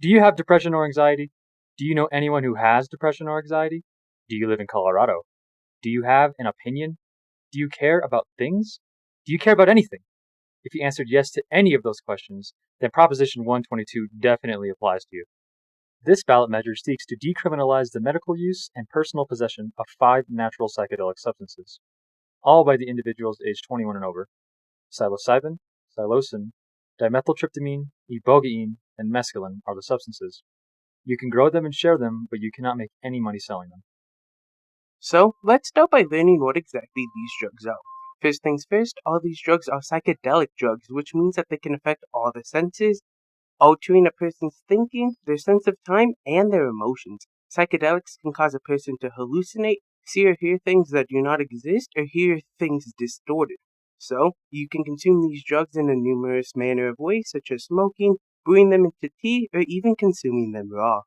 Do you have depression or anxiety? Do you know anyone who has depression or anxiety? Do you live in Colorado? Do you have an opinion? Do you care about things? Do you care about anything? If you answered yes to any of those questions, then Proposition 122 definitely applies to you. This ballot measure seeks to decriminalize the medical use and personal possession of 5 natural psychedelic substances, all by the individuals aged 21 and over: psilocybin, psilocin, dimethyltryptamine, ibogaine, and mescaline are the substances. You can grow them and share them, but you cannot make any money selling them. So, let's start by learning what exactly these drugs are. First things first, all these drugs are psychedelic drugs, which means that they can affect all the senses, altering a person's thinking, their sense of time, and their emotions. Psychedelics can cause a person to hallucinate, see or hear things that do not exist, or hear things distorted. So, you can consume these drugs in a numerous manner of ways, such as smoking, brewing them into tea, or even consuming them raw.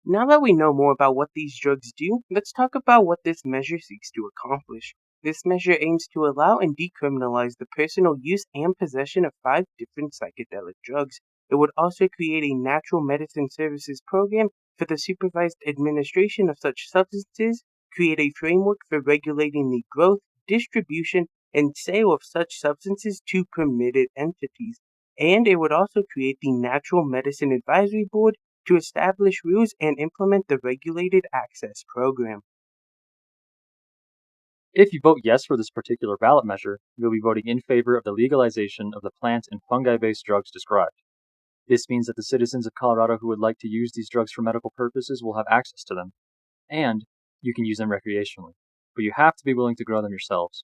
Now that we know more about what these drugs do, let's talk about what this measure seeks to accomplish. This measure aims to allow and decriminalize the personal use and possession of 5 different psychedelic drugs. It would also create a natural medicine services program for the supervised administration of such substances, create a framework for regulating the growth, distribution, and sale of such substances to permitted entities, and it would also create the Natural Medicine Advisory Board to establish rules and implement the Regulated Access Program. If you vote yes for this particular ballot measure, you'll be voting in favor of the legalization of the plant and fungi-based drugs described. This means that the citizens of Colorado who would like to use these drugs for medical purposes will have access to them, and you can use them recreationally, but you have to be willing to grow them yourselves.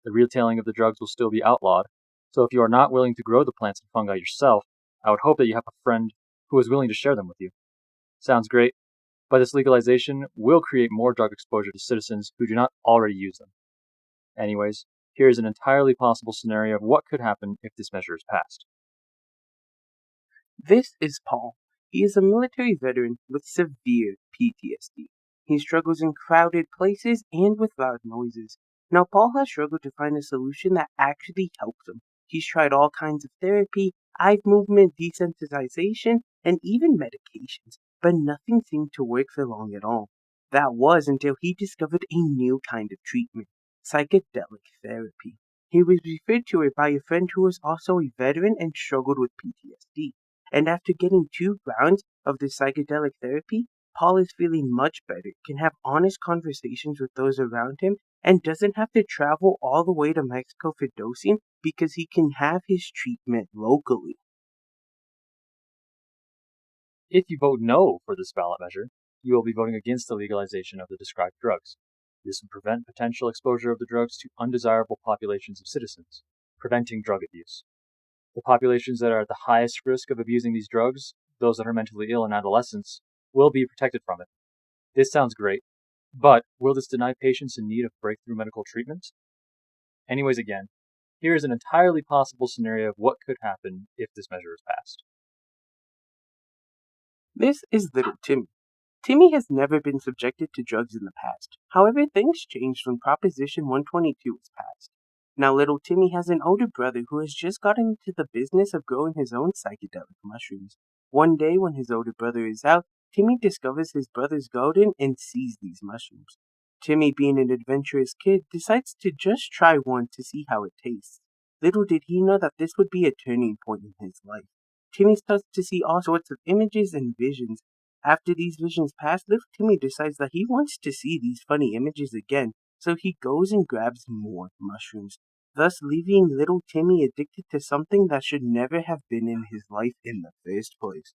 The retailing of the drugs will still be outlawed, so if you are not willing to grow the plants and fungi yourself, I would hope that you have a friend who is willing to share them with you. Sounds great, but this legalization will create more drug exposure to citizens who do not already use them. Anyways, here is an entirely possible scenario of what could happen if this measure is passed. This is Paul. He is a military veteran with severe PTSD. He struggles in crowded places and with loud noises. Now, Paul has struggled to find a solution that actually helps him. He's tried all kinds of therapy, eye movement, desensitization, and even medications, but nothing seemed to work for long at all. That was until he discovered a new kind of treatment: psychedelic therapy. He was referred to it by a friend who was also a veteran and struggled with PTSD. And after getting 2 rounds of this psychedelic therapy, Paul is feeling much better, can have honest conversations with those around him, and doesn't have to travel all the way to Mexico for dosing because he can have his treatment locally. If you vote no for this ballot measure, you will be voting against the legalization of the described drugs. This will prevent potential exposure of the drugs to undesirable populations of citizens, preventing drug abuse. The populations that are at the highest risk of abusing these drugs, those that are mentally ill and adolescents, will be protected from it. This sounds great, but will this deny patients in need of breakthrough medical treatment? Anyways, again, here is an entirely possible scenario of what could happen if this measure is passed. This is little Timmy. Timmy has never been subjected to drugs in the past. However, things changed when Proposition 122 was passed. Now, little Timmy has an older brother who has just gotten into the business of growing his own psychedelic mushrooms. One day, when his older brother is out, Timmy discovers his brother's garden and sees these mushrooms. Timmy, being an adventurous kid, decides to just try one to see how it tastes. Little did he know that this would be a turning point in his life. Timmy starts to see all sorts of images and visions. After these visions pass, little Timmy decides that he wants to see these funny images again, so he goes and grabs more mushrooms, thus leaving little Timmy addicted to something that should never have been in his life in the first place.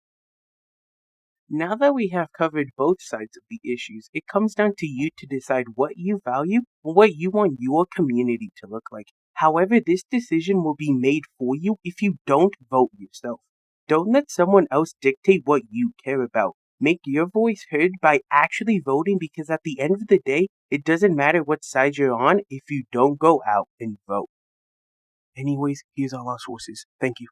Now that we have covered both sides of the issues, it comes down to you to decide what you value and what you want your community to look like. However, this decision will be made for you if you don't vote yourself. Don't let someone else dictate what you care about. Make your voice heard by actually voting, because at the end of the day, it doesn't matter what side you're on if you don't go out and vote. Anyways, here's all our sources. Thank you.